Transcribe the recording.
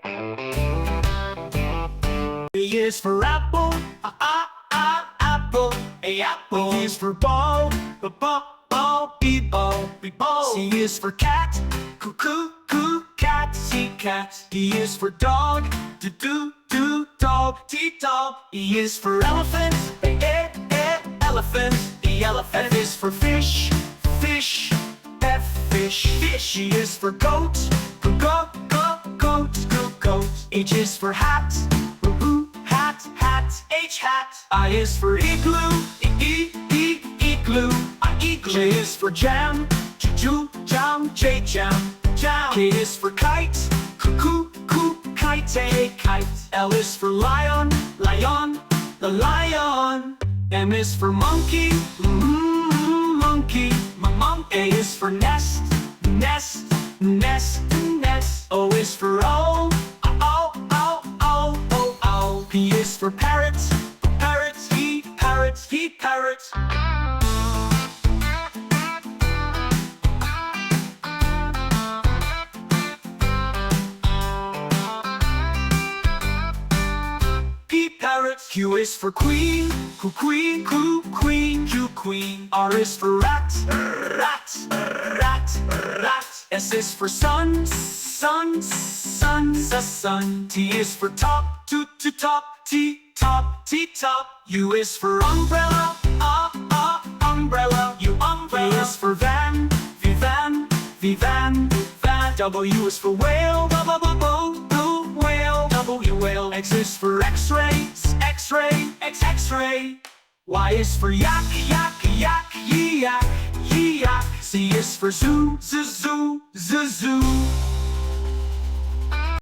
B is for apple, apple. A apple. B is for ball, ball, ball. C is for cat, coo, cat. C, cat. D is for dog, dog. T, dog. E is for elephant, elephant. E, elephant. F is for fish, F, fish. G is for goat, goat. H is for hat, hat. H, hat. I is for igloo, igloo. J is for jam, jam. Jam. K is for kite, kite. L is for lion, the lion. M is for monkey, monkey. A is for nest, nest. O is for owl, owl. P is for parrot, he, parrot. P, parrot. Q is for queen, queen. Q, queen. R is for rat, rat. S is for sun, sun. T is for top, top. T, top. U is for umbrella, umbrella. U, umbrella. V is for van, van. W is for whale, whale. W, whale. X is for x-ray, X-ray. Y is for yak, yak. Z is for zoo.